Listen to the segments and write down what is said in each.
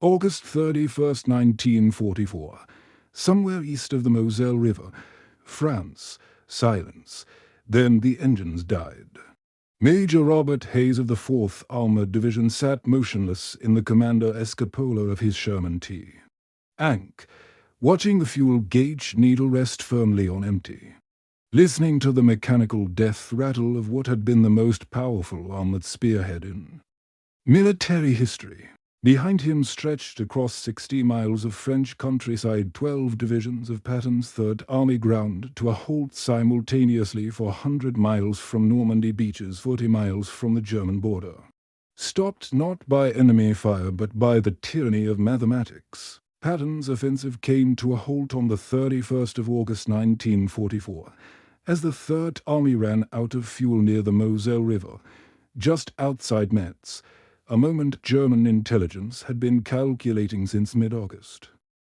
August 31st, 1944. Somewhere east of the Moselle River, France. Silence. Then the engines died. Major Robert Hayes of the 4th Armored Division sat motionless in the commander escapola of his Sherman T. Ank, watching the fuel gauge needle rest firmly on empty, listening to the mechanical death rattle of what had been the most powerful armored spearhead in military history. Behind him stretched across 60 miles of French countryside 12 divisions of Patton's 3rd Army ground to a halt simultaneously for 100 miles from Normandy beaches 40 miles from the German border. Stopped not by enemy fire but by the tyranny of mathematics, Patton's offensive came to a halt on the 31st of August 1944, as the 3rd Army ran out of fuel near the Moselle River, just outside Metz, a moment German intelligence had been calculating since mid-August.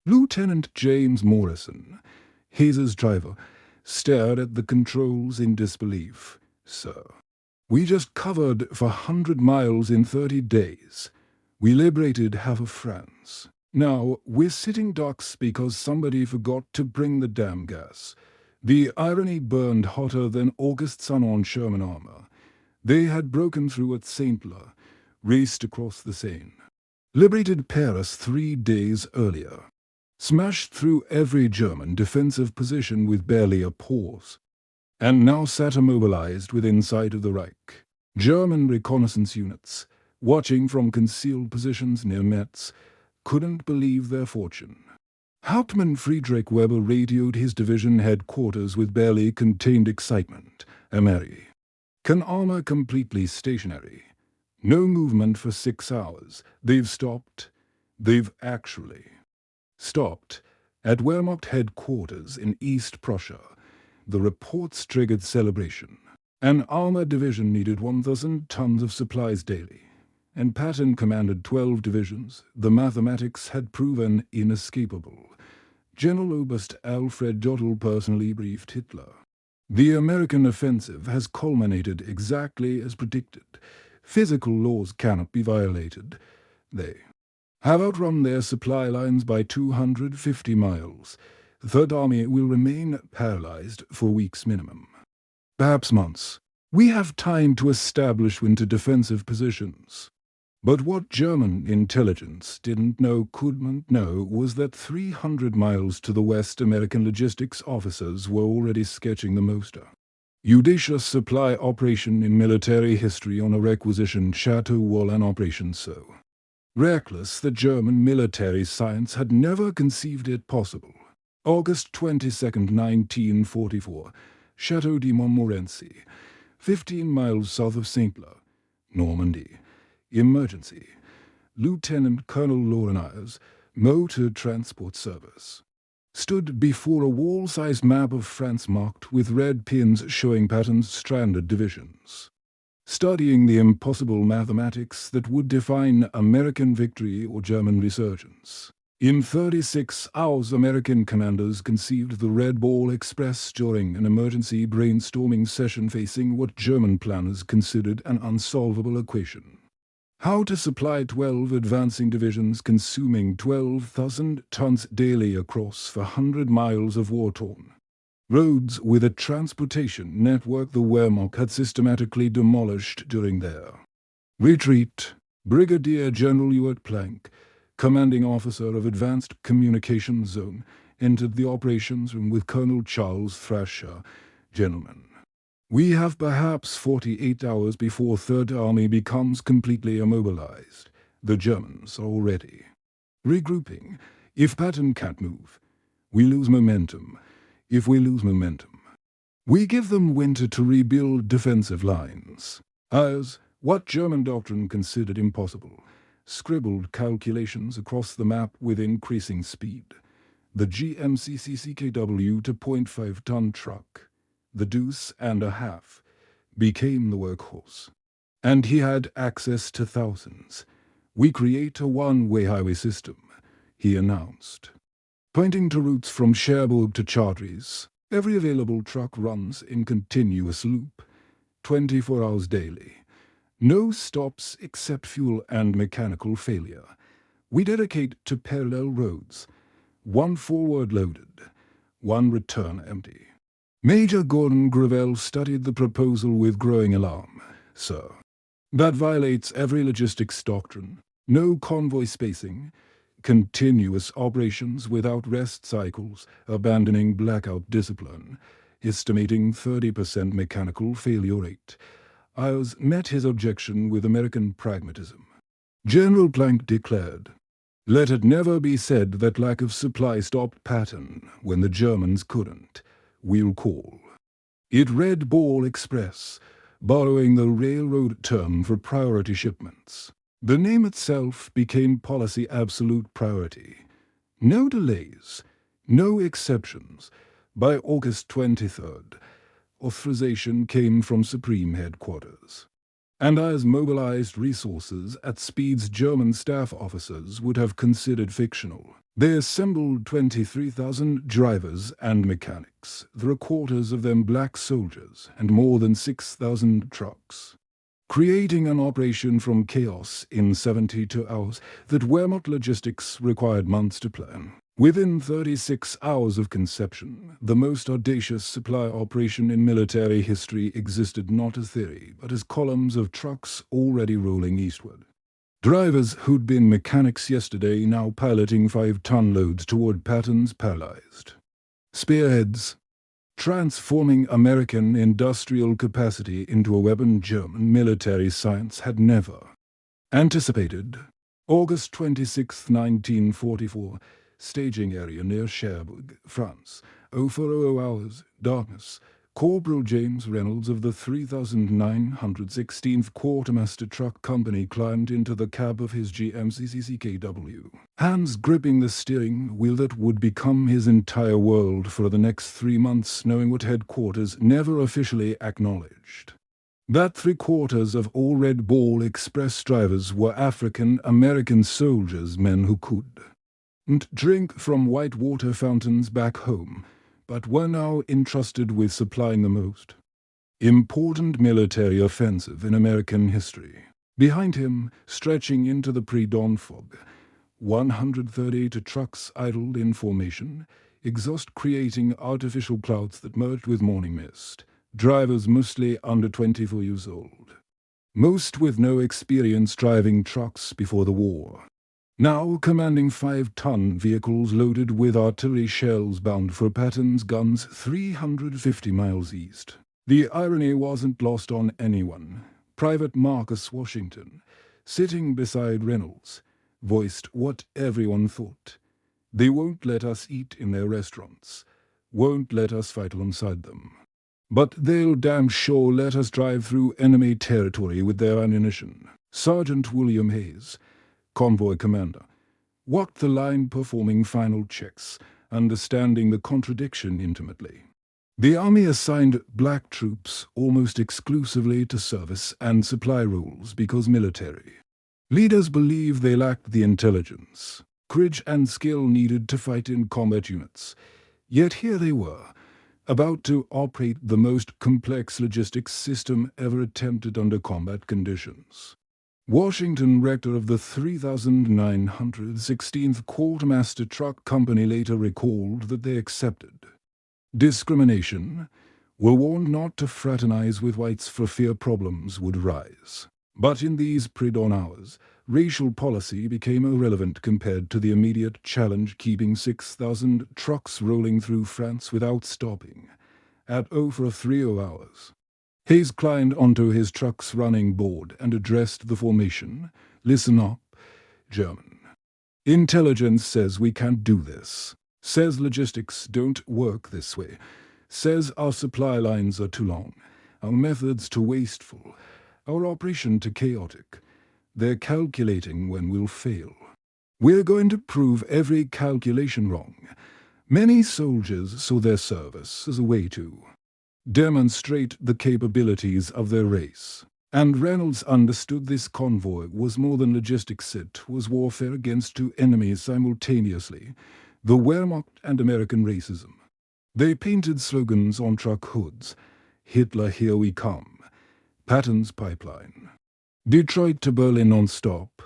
Lieutenant James Morrison, Hayes's driver, stared at the controls in disbelief. "Sir, we just covered for 100 miles in 30 days. We liberated half of France. Now we're sitting ducks because somebody forgot to bring the damn gas." The irony burned hotter than August sun on Sherman armor. They had broken through at Saint-Lô, raced across the Seine, liberated Paris 3 days earlier, smashed through every German defensive position with barely a pause, and now sat immobilized within sight of the Reich. German reconnaissance units, watching from concealed positions near Metz, couldn't believe their fortune. Hauptmann Friedrich Weber radioed his division headquarters with barely contained excitement. "Emery, can armor completely stationary. No movement for 6 hours. They've stopped. They've actually stopped at Wehrmacht headquarters in East Prussia." The reports triggered celebration. An armor division needed 1,000 tons of supplies daily, and Patton commanded 12 divisions. The mathematics had proven inescapable. General Oberst Alfred Jodl personally briefed Hitler. "The American offensive has culminated exactly as predicted. Physical laws cannot be violated. They have outrun their supply lines by 250 miles. The 3rd Army will remain paralyzed for weeks minimum, perhaps months. We have time to establish winter defensive positions." But what German intelligence couldn't know was that 300 miles to the west American logistics officers were already sketching the most audacious supply operation in military history on a requisitioned chateau wall, an operation so reckless that German military science had never conceived it possible. August 22nd, 1944, Chateau de Montmorency, 15 miles south of Saint-Lô, Normandy. Emergency. Lieutenant Colonel Laurenaire's Motor Transport Service stood before a wall-sized map of France marked with red pins showing Patton's stranded divisions, studying the impossible mathematics that would define American victory or German resurgence. In 36 hours, American commanders conceived the Red Ball Express during an emergency brainstorming session facing what German planners considered an unsolvable equation: how to supply 12 advancing divisions consuming 12,000 tons daily across for 100 miles of war-torn roads with a transportation network the Wehrmacht had systematically demolished during their retreat. Brigadier General Ewart Planck, commanding officer of Advanced Communications Zone, entered the operations room with Colonel Charles Thrasher. "Gentlemen, we have perhaps 48 hours before 3rd Army becomes completely immobilized. The Germans are already regrouping. If Patton can't move, we lose momentum. If we lose momentum, we give them winter to rebuild defensive lines." As what German doctrine considered impossible, scribbled calculations across the map with increasing speed. The GMCCCKW to 0.5-ton truck, the deuce and a half, became the workhorse. And he had access to thousands. "We create a one-way highway system," he announced, pointing to routes from Cherbourg to Chartres. "Every available truck runs in continuous loop, 24 hours daily. No stops except fuel and mechanical failure. We dedicate to parallel roads, one forward loaded, one return empty. Major Gordon Gravel studied the proposal with growing alarm. Sir, that violates every logistics doctrine. No convoy spacing, continuous operations without rest cycles, abandoning blackout discipline, estimating 30% mechanical failure rate. Ives met his objection with American pragmatism. General Planck declared, "Let it never be said that lack of supply stopped Patton when the Germans couldn't. We'll call it Red Ball Express, borrowing the railroad term for priority shipments. The name itself became policy absolute priority. No delays, no exceptions. By August 23rd, authorization came from Supreme Headquarters. And as mobilized resources at speeds German staff officers would have considered fictional. They assembled 23,000 drivers and mechanics, 3/4 of them black soldiers, and more than 6,000 trucks, creating an operation from chaos in 72 hours that Wehrmacht logistics required months to plan. Within 36 hours of conception, the most audacious supply operation in military history existed not as theory, but as columns of trucks already rolling eastward. Drivers who'd been mechanics yesterday now piloting 5-ton loads toward Patton's paralyzed. Spearheads, transforming American industrial capacity into a weapon German military science had never anticipated. August 26, 1944, staging area near Cherbourg, France. 0400 hours, darkness. Corporal James Reynolds of the 3916th Quartermaster Truck Company climbed into the cab of his GMCCCKW, hands gripping the steering wheel that would become his entire world for the next 3 months, knowing what headquarters never officially acknowledged. That 3/4 of all Red Ball Express drivers were African-American soldiers, men who could and drink from white water fountains back home, but were now entrusted with supplying the most important military offensive in American history. Behind him, stretching into the pre-dawn fog, 138 trucks idled in formation, exhaust creating artificial clouds that merged with morning mist. Drivers mostly under 24 years old, most with no experience driving trucks before the war. Now commanding 5-ton vehicles loaded with artillery shells bound for Patton's guns 350 miles east. The irony wasn't lost on anyone. Private Marcus Washington, sitting beside Reynolds, voiced what everyone thought. They won't let us eat in their restaurants, won't let us fight alongside them. But they'll damn sure let us drive through enemy territory with their ammunition. Sergeant William Hayes, Convoy commander, walked the line performing final checks, understanding the contradiction intimately. The army assigned black troops almost exclusively to service and supply roles because military leaders believed they lacked the intelligence, courage and skill needed to fight in combat units. Yet here they were, about to operate the most complex logistics system ever attempted under combat conditions. Washington, rector of the 3916th Quartermaster Truck Company, later recalled that they accepted discrimination, were warned not to fraternize with whites for fear problems would rise. But in these pre-dawn hours, racial policy became irrelevant compared to the immediate challenge keeping 6,000 trucks rolling through France without stopping at over 30 hours. Hayes climbed onto his truck's running board and addressed the formation. "Listen up, German. Intelligence says we can't do this. Says logistics don't work this way. Says our supply lines are too long, our methods too wasteful, our operation too chaotic. They're calculating when we'll fail. We're going to prove every calculation wrong." Many soldiers saw their service as a way to demonstrate the capabilities of their race. And Reynolds understood this convoy was more than logistics, it was warfare against two enemies simultaneously, the Wehrmacht and American racism. They painted slogans on truck hoods: "Hitler, here we come," "Patton's pipeline," "Detroit to Berlin non-stop."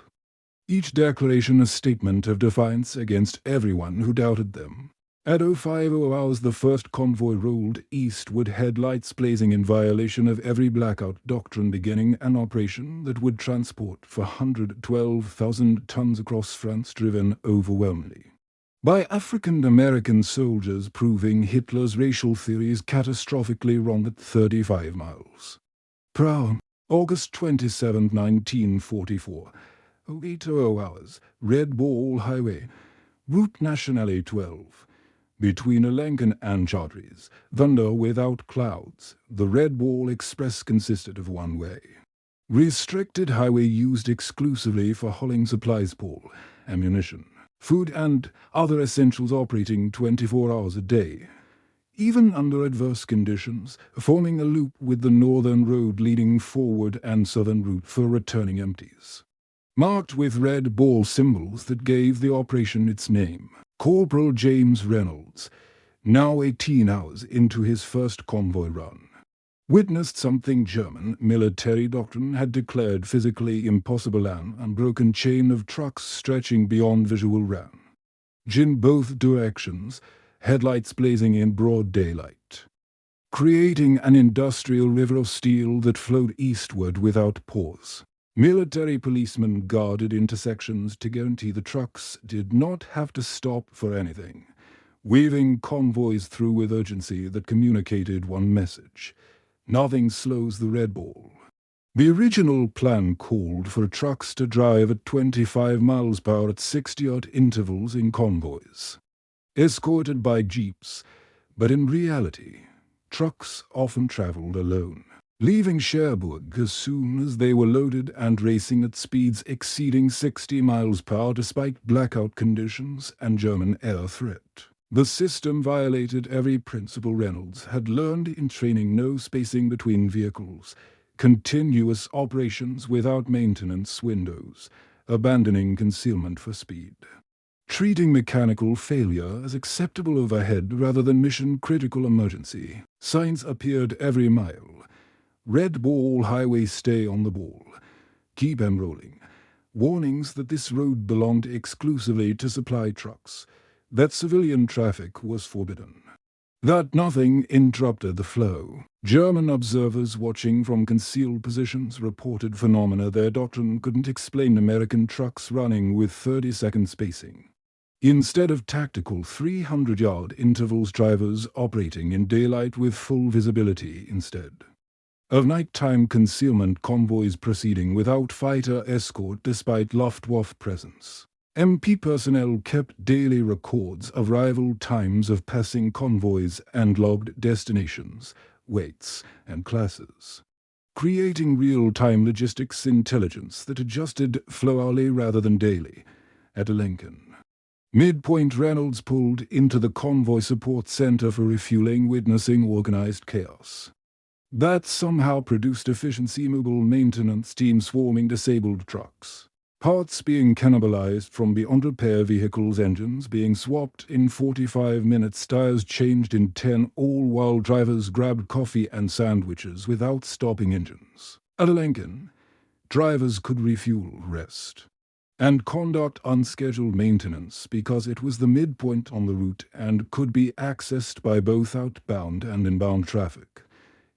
each declaration a statement of defiance against everyone who doubted them. At 05:00 hours, the first convoy rolled eastward, headlights blazing, in violation of every blackout doctrine, beginning an operation that would transport 412,000 tons across France, driven overwhelmingly by African-American soldiers, proving Hitler's racial theories catastrophically wrong at 35 miles per hour. August 27, 1944, 08:00 hours, Red Ball Highway, Route Nationale 12. Between Lincoln and Chartres, thunder without clouds, the Red Ball Express consisted of one way. Restricted highway used exclusively for hauling supplies, coal, ammunition, food and other essentials, operating 24 hours a day. Even under adverse conditions, forming a loop with the northern road leading forward and southern route for returning empties. Marked with red ball symbols that gave the operation its name. Corporal James Reynolds, now 18 hours into his first convoy run, witnessed something German military doctrine had declared physically impossible: an unbroken chain of trucks stretching beyond visual range in both directions, headlights blazing in broad daylight, creating an industrial river of steel that flowed eastward without pause. Military policemen guarded intersections to guarantee the trucks did not have to stop for anything, weaving convoys through with urgency that communicated one message: nothing slows the Red Ball. The original plan called for trucks to drive at 25 miles per hour at 60-yard intervals in convoys, escorted by jeeps, but in reality, trucks often traveled alone, leaving Cherbourg as soon as they were loaded and racing at speeds exceeding 60 miles per hour despite blackout conditions and German air threat. The system violated every principle Reynolds had learned in training: no spacing between vehicles, continuous operations without maintenance windows, abandoning concealment for speed, treating mechanical failure as acceptable overhead rather than mission-critical emergency. Signs appeared every mile: Red Ball Highway, stay on the ball, keep 'em rolling. Warnings that this road belonged exclusively to supply trucks, that civilian traffic was forbidden, that nothing interrupted the flow. German observers watching from concealed positions reported phenomena their doctrine couldn't explain: American trucks running with 30-second spacing instead of tactical 300-yard intervals, drivers operating in daylight with full visibility instead of nighttime concealment, convoys proceeding without fighter escort despite Luftwaffe presence. MP personnel kept daily records of arrival times of passing convoys and logged destinations, weights, and classes, creating real-time logistics intelligence that adjusted flow hourly rather than daily. At Lincoln midpoint, Reynolds pulled into the convoy support center for refueling, witnessing organized chaos that somehow produced efficiency: mobile maintenance teams swarming disabled trucks, parts being cannibalized from beyond repair vehicles, engines being swapped in 45 minutes, tires changed in 10, all while drivers grabbed coffee and sandwiches without stopping engines. At Lincoln, drivers could refuel, rest, and conduct unscheduled maintenance because it was the midpoint on the route and could be accessed by both outbound and inbound traffic.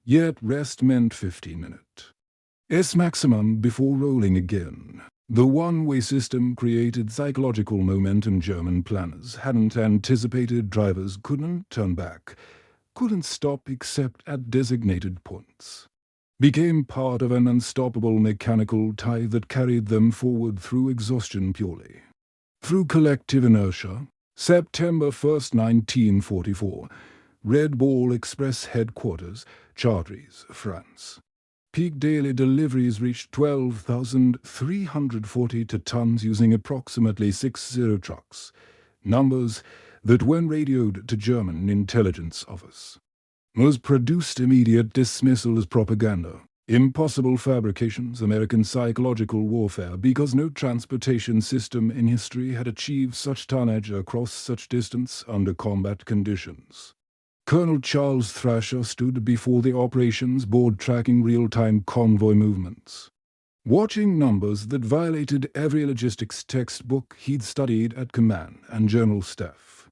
Yet rest meant 15 minutes maximum before rolling again. The one-way system created psychological momentum German planners hadn't anticipated. Drivers couldn't turn back, couldn't stop except at designated points. Became part of an unstoppable mechanical tie that carried them forward through exhaustion purely through collective inertia. September 1st, 1944. Red Ball Express headquarters, Chartres, France. Peak daily deliveries reached 12,340 tons using approximately 60 trucks, numbers that, when radioed to German intelligence office, was produced immediate dismissal as propaganda. Impossible fabrications, American psychological warfare, because no transportation system in history had achieved such tonnage across such distance under combat conditions. Colonel Charles Thrasher stood before the operations board tracking real-time convoy movements. watching numbers that violated every logistics textbook he'd studied at command and general staff.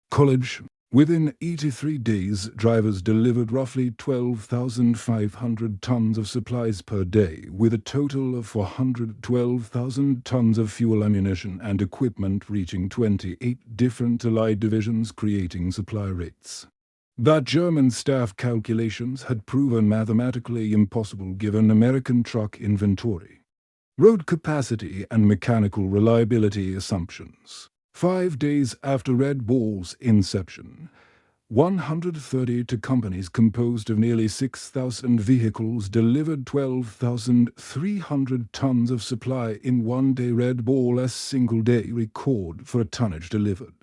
College. Within 83 days, drivers delivered roughly 12,500 tons of supplies per day, with a total of 412,000 tons of fuel, ammunition, and equipment reaching 28 different Allied divisions, creating supply rates that German staff calculations had proven mathematically impossible given American truck inventory, road capacity, and mechanical reliability assumptions. 5 days after Red Ball's inception, 132 companies composed of nearly 6,000 vehicles delivered 12,300 tons of supply in one day, Red Ball a single-day record for a tonnage delivered.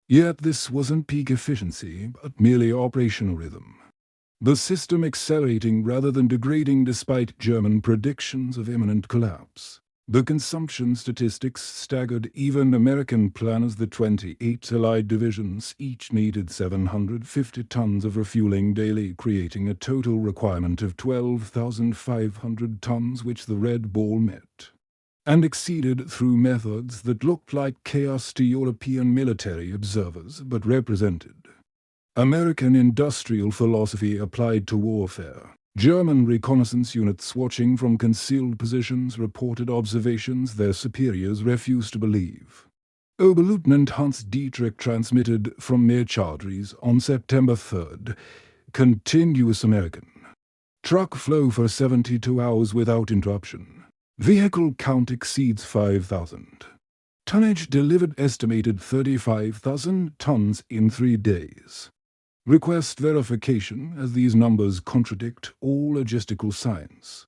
Yet this wasn't peak efficiency, but merely operational rhythm. The system accelerating rather than degrading despite German predictions of imminent collapse. The consumption statistics staggered even American planners. The 28 Allied divisions each needed 750 tons of refueling daily, creating a total requirement of 12,500 tons, which the Red Ball met and exceeded through methods that looked like chaos to European military observers but represented American industrial philosophy applied to warfare. German reconnaissance units watching from concealed positions reported observations their superiors refused to believe. Oberleutnant Hans Dietrich transmitted from Meerchartries on September 3rd, continuous American truck flow for 72 hours without interruption. Vehicle count exceeds 5,000. Tonnage delivered estimated 35,000 tons in 3 days. Request verification, as these numbers contradict all logistical science.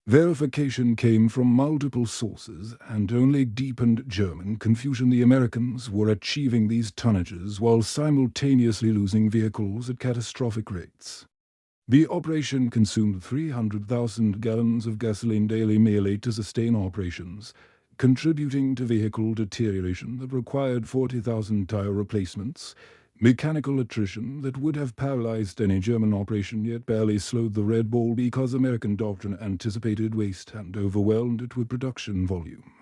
Verification came from multiple sources and only deepened German confusion. The Americans were achieving these tonnages while simultaneously losing vehicles at catastrophic rates. The operation consumed 300,000 gallons of gasoline daily merely to sustain operations, contributing to vehicle deterioration that required 40,000 tire replacements, mechanical attrition that would have paralyzed any German operation yet barely slowed the Red Ball because American doctrine anticipated waste and overwhelmed it with production volume.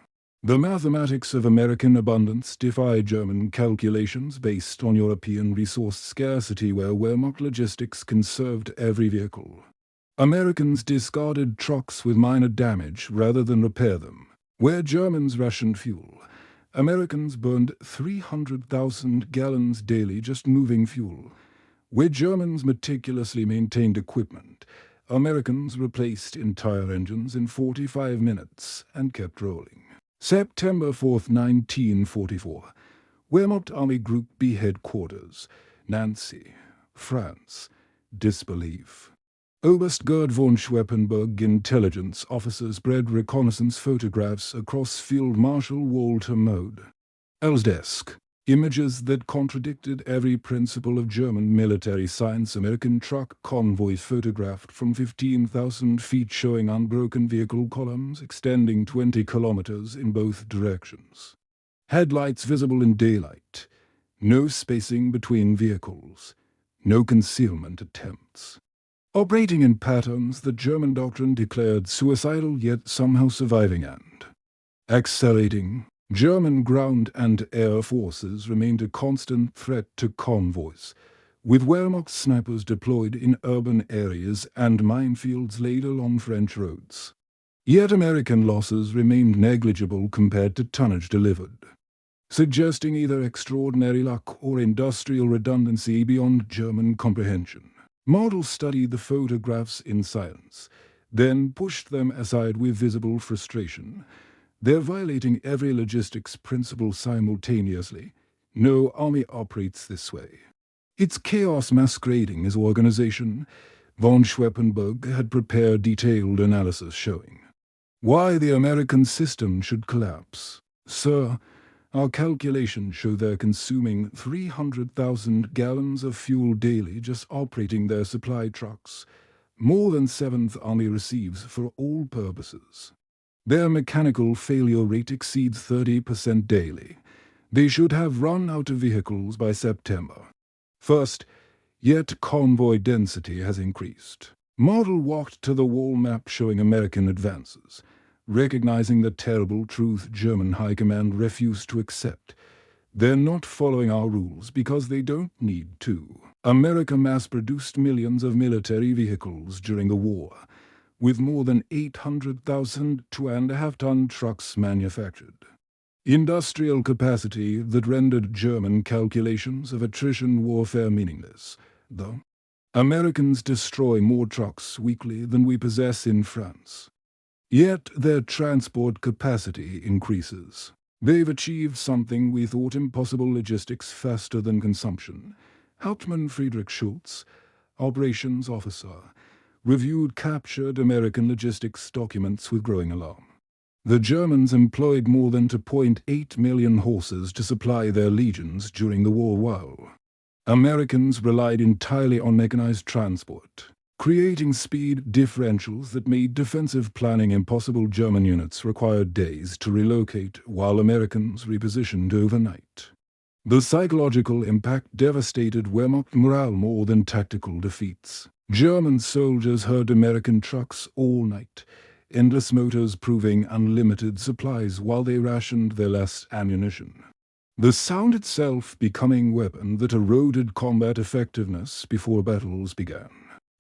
The mathematics of American abundance defied German calculations based on European resource scarcity, where Wehrmacht logistics conserved every vehicle. Americans discarded trucks with minor damage rather than repair them. Where Germans rationed fuel, Americans burned 300,000 gallons daily just moving fuel. Where Germans meticulously maintained equipment, Americans replaced entire engines in 45 minutes and kept rolling. September 4, 1944. Wehrmacht Army Group B Headquarters, Nancy, France. Disbelief. Oberst Gerd von Schweppenberg intelligence officer spread reconnaissance photographs across Field Marshal Walter Mode L's desk. Images that contradicted every principle of German military science. American truck convoys photographed from 15,000 feet showing unbroken vehicle columns extending 20 kilometers in both directions. Headlights visible in daylight. No spacing between vehicles. No concealment attempts. Operating in patterns that German doctrine declared suicidal yet somehow surviving, and accelerating. German ground and air forces remained a constant threat to convoys, with Wehrmacht snipers deployed in urban areas and minefields laid along French roads. Yet American losses remained negligible compared to tonnage delivered, suggesting either extraordinary luck or industrial redundancy beyond German comprehension. Model studied the photographs in silence, then pushed them aside with visible frustration. They're violating every logistics principle simultaneously. No army operates this way. It's chaos masquerading as organization. Von Schweppenberg had prepared detailed analysis showing why the American system should collapse. Sir, our calculations show they're consuming 300,000 gallons of fuel daily just operating their supply trucks, more than 7th Army receives for all purposes. Their mechanical failure rate exceeds 30% daily. They should have run out of vehicles by September 1st, yet convoy density has increased. Model walked to the wall map showing American advances. recognizing the terrible truth German high command refused to accept. They're not following our rules because they don't need to. America mass-produced millions of military vehicles during the war, with more than 800,000 2.5-ton trucks manufactured. Industrial capacity that rendered German calculations of attrition warfare meaningless, though. Americans destroy more trucks weekly than we possess in France. Yet their transport capacity increases. They've achieved something we thought impossible: logistics faster than consumption. Hauptmann Friedrich Schultz, operations officer, reviewed captured American logistics documents with growing alarm. The Germans employed more than 2.8 million horses to supply their legions during the war, while Americans relied entirely on mechanized transport, creating speed differentials that made defensive planning impossible. German units required days to relocate, while Americans repositioned overnight. The psychological impact devastated Wehrmacht morale more than tactical defeats. German soldiers heard American trucks all night, endless motors proving unlimited supplies while they rationed their last ammunition. The sound itself becoming a weapon that eroded combat effectiveness before battles began.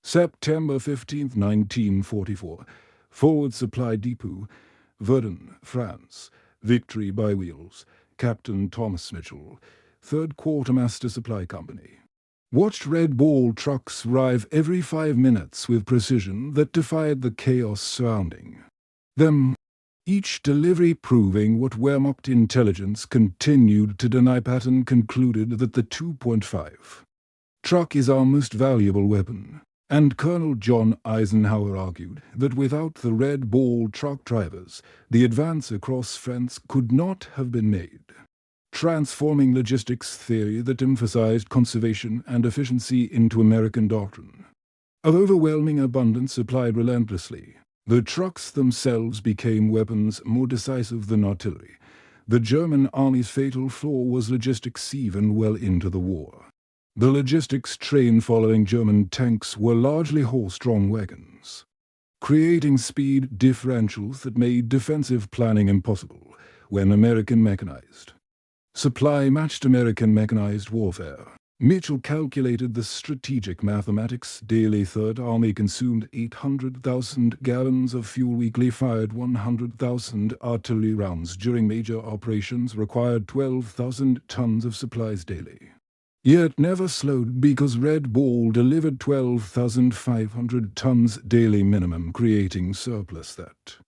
September 15, 1944. Forward Supply Depot, Verdun, France. Victory by Wheels. Captain Thomas Mitchell, 3rd Quartermaster Supply Company. Watched Red Ball trucks arrive every 5 minutes with precision that defied the chaos surrounding them, each delivery proving what Wehrmacht intelligence continued to deny. Patton concluded that the 2.5 truck is our most valuable weapon, and Colonel John Eisenhower argued that without the Red Ball truck drivers, the advance across France could not have been made. Transforming logistics theory that emphasized conservation and efficiency into American doctrine. Of overwhelming abundance supplied relentlessly, the trucks themselves became weapons more decisive than artillery. The German army's fatal flaw was logistics even well into the war. The logistics train following German tanks were largely horse-drawn wagons, creating speed differentials that made defensive planning impossible when American mechanized supply matched American mechanized warfare. Mitchell calculated the strategic mathematics. Daily Third Army consumed 800,000 gallons of fuel weekly, fired 100,000 artillery rounds during major operations, required 12,000 tons of supplies daily. Yet never slowed because Red Ball delivered 12,500 tons daily minimum, creating surplus that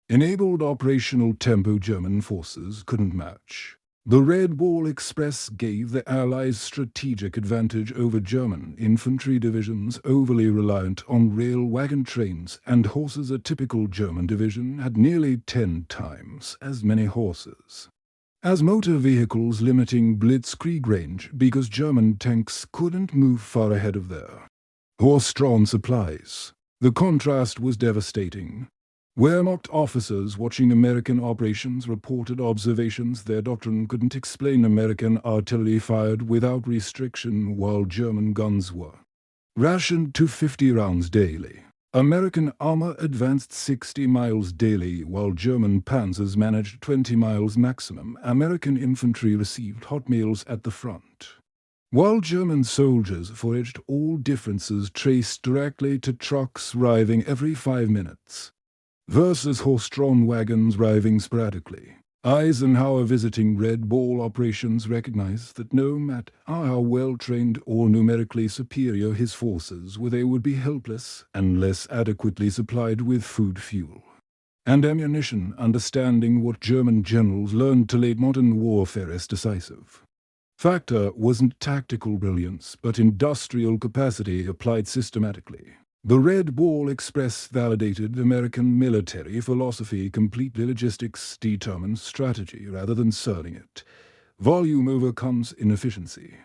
enabled operational tempo German forces couldn't match. The Red Ball Express gave the Allies strategic advantage over German infantry divisions overly reliant on rail wagon trains and horses. A typical German division had nearly 10 times as many horses as motor vehicles, limiting blitzkrieg range because German tanks couldn't move far ahead of their horse-drawn supplies. The contrast was devastating. Wehrmacht officers watching American operations reported observations their doctrine couldn't explain. American artillery fired without restriction while German guns were rationed to 50 rounds daily. American armor advanced 60 miles daily while German panzers managed 20 miles maximum. American infantry received hot meals at the front, while German soldiers foraged. All differences traced directly to trucks arriving every 5 minutes versus horse-drawn wagons arriving sporadically. Eisenhower, visiting Red Ball operations, recognized that no matter how well-trained or numerically superior his forces were, they would be helpless unless adequately supplied with food, fuel, and ammunition. Understanding what German generals learned to late modern warfare is decisive factor wasn't tactical brilliance, but industrial capacity applied systematically. The Red Ball Express validated American military philosophy completely. Logistics determines strategy rather than serving it. Volume overcomes inefficiency.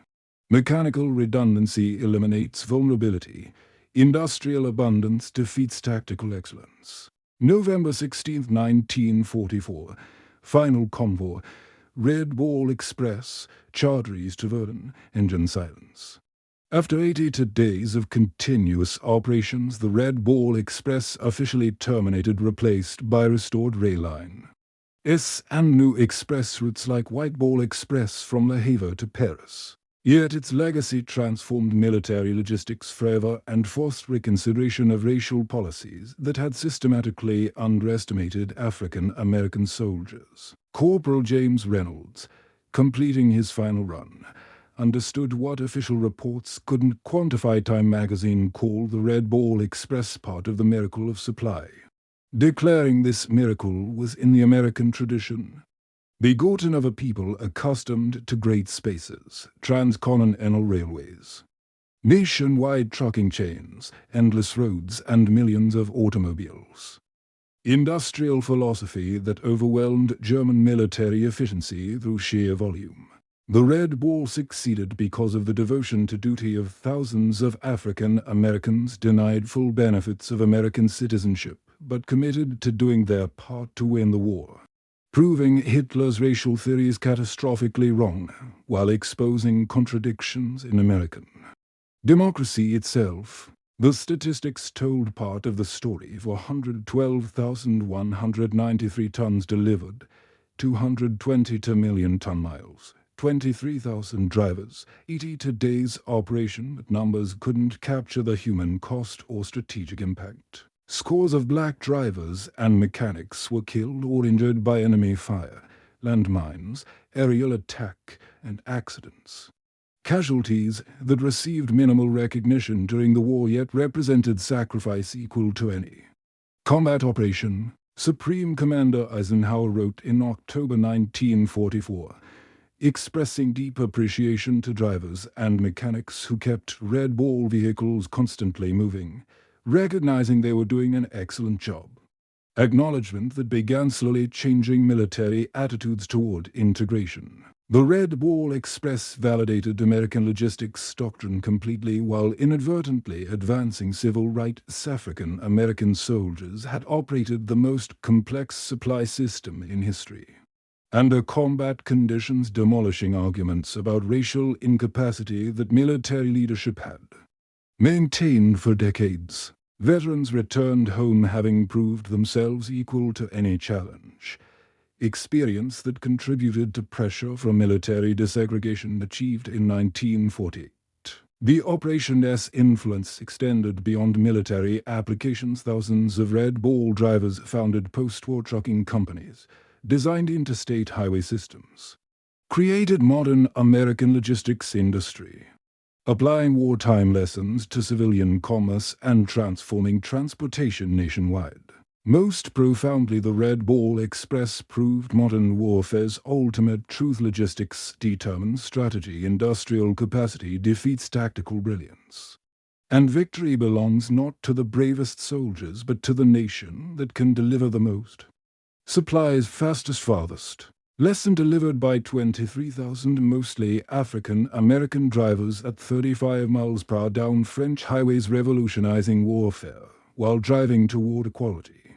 Mechanical redundancy eliminates vulnerability. Industrial abundance defeats tactical excellence. November 16, 1944. Final Convoy. Red Ball Express. Charteries to Verdun. Engine silence. After 82 days of continuous operations, the Red Ball Express officially terminated, replaced by restored rail line. And new express routes like White Ball Express from Le Havre to Paris. Yet its legacy transformed military logistics forever and forced reconsideration of racial policies that had systematically underestimated African American soldiers. Corporal James Reynolds, completing his final run, understood what official reports couldn't quantify. Time magazine called the Red Ball Express part of the miracle of supply, declaring this miracle was in the American tradition, begotten of a people accustomed to great spaces, transcontinental railways, nationwide trucking chains, endless roads, and millions of automobiles. Industrial philosophy that overwhelmed German military efficiency through sheer volume. The Red Ball succeeded because of the devotion to duty of thousands of African Americans denied full benefits of American citizenship, but committed to doing their part to win the war, proving Hitler's racial theories catastrophically wrong, while exposing contradictions in American democracy itself. The statistics told part of the story. For 112,193 tons delivered, 222 million ton miles, 23,000 drivers, 82 days operation, but numbers couldn't capture the human cost or strategic impact. Scores of black drivers and mechanics were killed or injured by enemy fire, landmines, aerial attack, and accidents. Casualties that received minimal recognition during the war yet represented sacrifice equal to any combat operation. Supreme Commander Eisenhower wrote in October 1944, expressing deep appreciation to drivers and mechanics who kept Red Ball vehicles constantly moving, recognizing they were doing an excellent job. Acknowledgement that began slowly changing military attitudes toward integration. The Red Ball Express validated American logistics doctrine completely while inadvertently advancing civil rights. African American soldiers had operated the most complex supply system in history, under combat conditions, demolishing arguments about racial incapacity that military leadership had maintained for decades. Veterans returned home having proved themselves equal to any challenge, experience that contributed to pressure from military desegregation achieved in 1948. The Operation's influence extended beyond military applications. Thousands of Red Ball drivers founded post-war trucking companies, designed interstate highway systems, created modern American logistics industry, applying wartime lessons to civilian commerce and transforming transportation nationwide. Most profoundly, the Red Ball Express proved modern warfare's ultimate truth. Logistics determines strategy, industrial capacity defeats tactical brilliance. And victory belongs not to the bravest soldiers, but to the nation that can deliver the most. Supplies fastest, farthest. Lesson delivered by 23,000 mostly African American drivers at 35 miles per hour down French highways, revolutionizing warfare while driving toward equality.